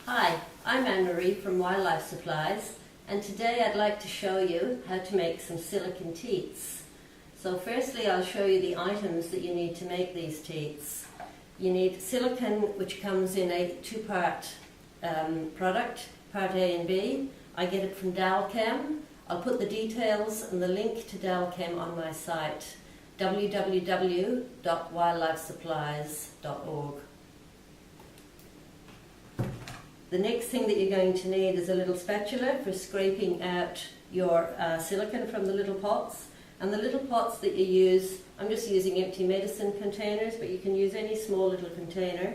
Hi, I'm Anne-Marie from Wildlife Supplies, and today I'd like to show you how to make some silicone teats. So firstly I'll show you the items that you need to make these teats. You need silicone, which comes in a two-part product, part A and B. I get it from Dalchem. I'll put the details and the link to Dalchem on my site, www.wildlifesupplies.org. The next thing that you're going to need is a little spatula for scraping out your silicone from the little pots. And the little pots that you use, I'm just using empty medicine containers, but you can use any small little container.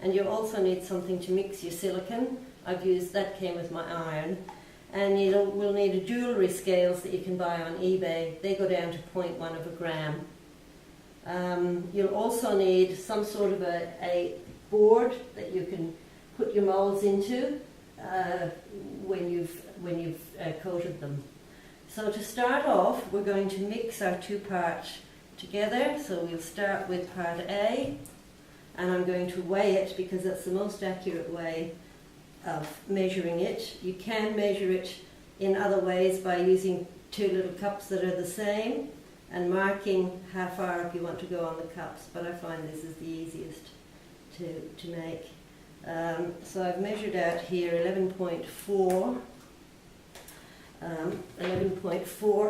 And you also need something to mix your silicone. I've used, that came with my iron. And you will need a jewellery scales that you can buy on eBay. They go down to 0.1 of a gram. You'll also need some sort of a board that you can put your moulds into when you've coated them. So to start off, we're going to mix our two parts together. So we'll start with part A, and I'm going to weigh it because that's the most accurate way of measuring it. You can measure it in other ways by using two little cups that are the same and marking how far up you want to go on the cups, but I find this is the easiest to make. So I've measured out here 11.4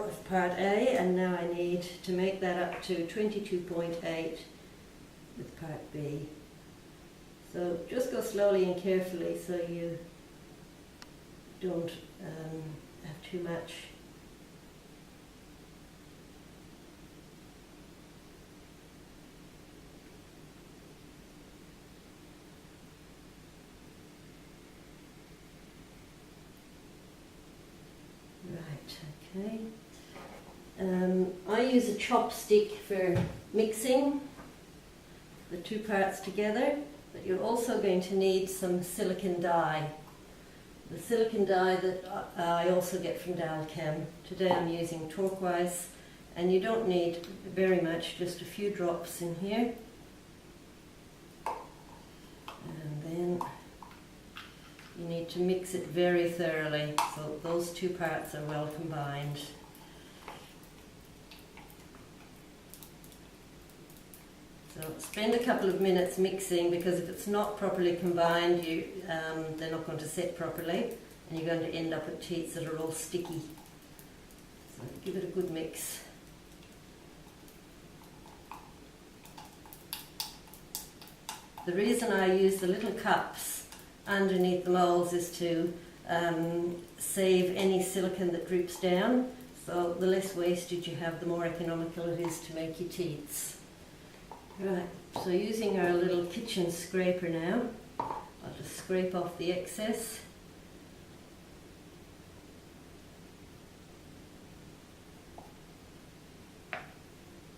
of part A, and now I need to make that up to 22.8 with part B. So just go slowly and carefully so you don't have too much. Okay. I use a chopstick for mixing the two parts together, but you're also going to need some silicone dye. The silicone dye that I also get from Dalchem. Today I'm using turquoise, and you don't need very much, just a few drops in here. And then you need to mix it very thoroughly so those two parts are well combined. So spend a couple of minutes mixing, because if it's not properly combined, they're not going to set properly, and you're going to end up with teats that are all sticky. So give it a good mix. The reason I use the little cups underneath the moulds is to save any silicone that droops down. So the less wastage you have, the more economical it is to make your teats. Right, so using our little kitchen scraper now, I'll just scrape off the excess.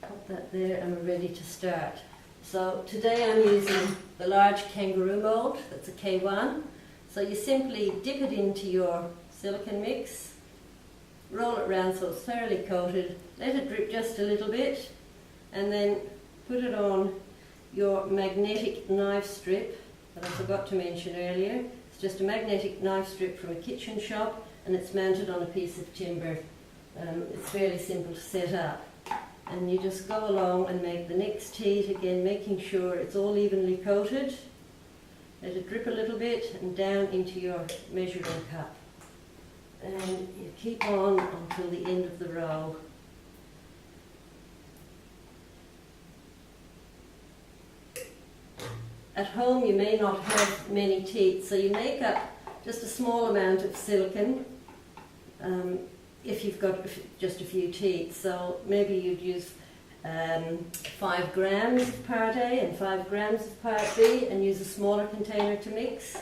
Pop that there, and we're ready to start. So today I'm using the large kangaroo mould, that's a K1. So you simply dip it into your silicone mix, roll it around so it's thoroughly coated, let it drip just a little bit, and then put it on your magnetic knife strip that I forgot to mention earlier. It's just a magnetic knife strip from a kitchen shop, and it's mounted on a piece of timber. It's fairly simple to set up. And you just go along and make the next teat, again making sure it's all evenly coated. Let it drip a little bit and down into your measuring cup. And you keep on until the end of the row. At home you may not have many teats, so you make up just a small amount of silicone. If you've got just a few teats, so maybe you'd use 5 grams of part A and 5 grams of part B, and use a smaller container to mix.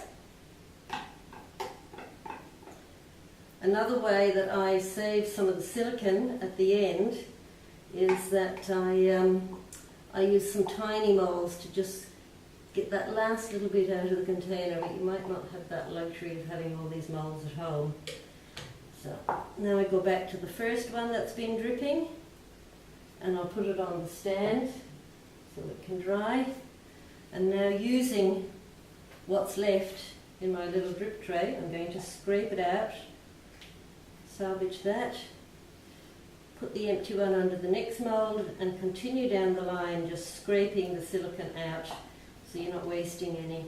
Another way that I save some of the silicone at the end is that I use some tiny moulds to just get that last little bit out of the container, but you might not have that luxury of having all these moulds at home. So now I go back to the first one that's been dripping, and I'll put it on the stand so it can dry. And now, using what's left in my little drip tray. I'm going to scrape it out, salvage that, put the empty one under the next mould and continue down the line, just scraping the silicone out so you're not wasting any.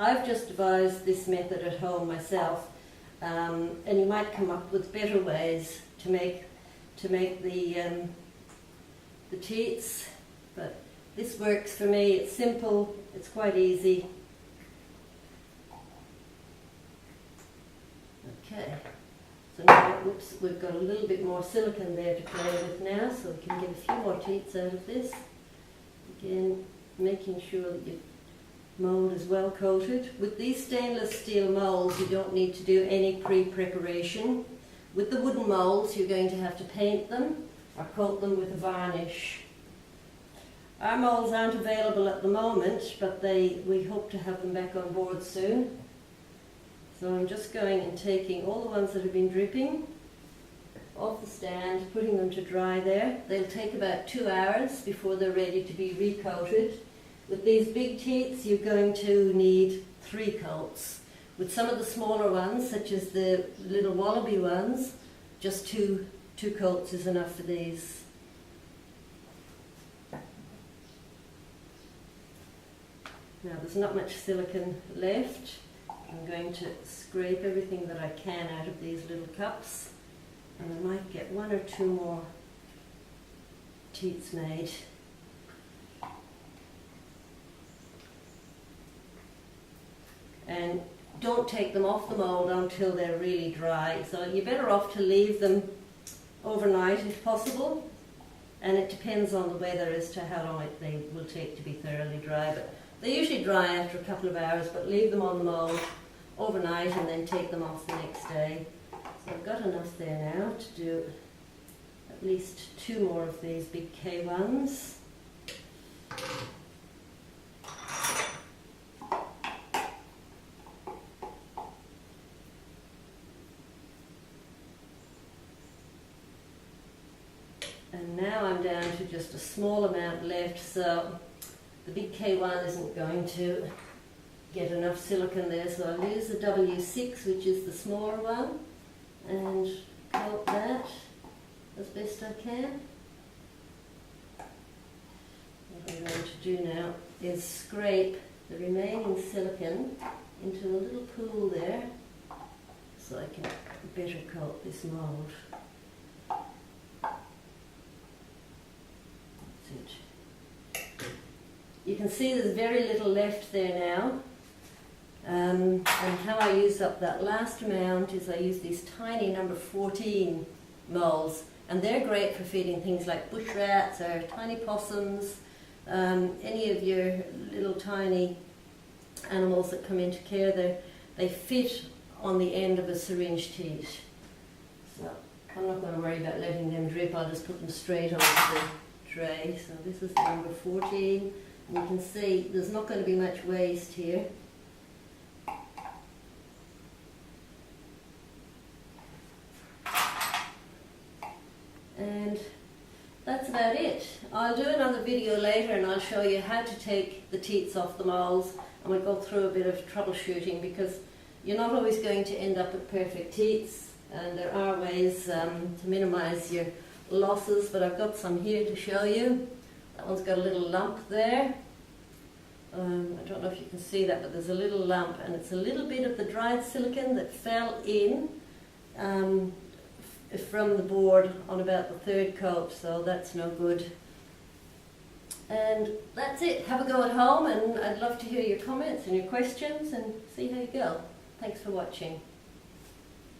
I've just devised this method at home myself, and you might come up with better ways to make the teats, but this works for me. It's simple, it's quite easy. Okay, so now, oops, we've got a little bit more silicone there to play with now, so we can get a few more teats out of this. Again, making sure that your mould is well coated. With these stainless steel moulds, you don't need to do any pre-preparation. With the wooden moulds, you're going to have to paint them or coat them with a varnish. Our moulds aren't available at the moment, but we hope to have them back on board soon. So I'm just going and taking all the ones that have been dripping off the stand, putting them to dry there. They'll take about 2 hours before they're ready to be recoated. With these big teats, you're going to need 3 coats. With some of the smaller ones, such as the little wallaby ones, just two coats is enough for these. Now there's not much silicone left. I'm going to scrape everything that I can out of these little cups, and I might get 1 or 2 more teats made. And don't take them off the mould until they're really dry. So you're better off to leave them overnight if possible, and it depends on the weather as to how long they will take to be thoroughly dry. But they usually dry after a couple of hours, but leave them on the mould overnight and then take them off the next day. So I've got enough there now to do at least 2 more of these big K1s. And now I'm down to just a small amount left, so the big K1 isn't going to get enough silicone there, so I'll use the W6, which is the smaller one, and coat that as best I can. What I'm going to do now is scrape the remaining silicone into a little pool there so I can better coat this mould. You can see there's very little left there now, and how I use up that last amount is I use these tiny number 14 moulds, and they're great for feeding things like bush rats or tiny possums, any of your little tiny animals that come into care there. They fit on the end of a syringe teat. So I'm not going to worry about letting them drip, I'll just put them straight onto the tray. So this is number 14. You can see there's not going to be much waste here. And that's about it. I'll do another video later and I'll show you how to take the teats off the moulds, and we'll go through a bit of troubleshooting, because you're not always going to end up with perfect teats, and there are ways to minimise your losses, but I've got some here to show you. That one's got a little lump there. I don't know if you can see that, but there's a little lump, and it's a little bit of the dried silicone that fell in from the board on about the 3rd coat, so that's no good. And that's it. Have a go at home, and I'd love to hear your comments and your questions and see how you go. Thanks for watching.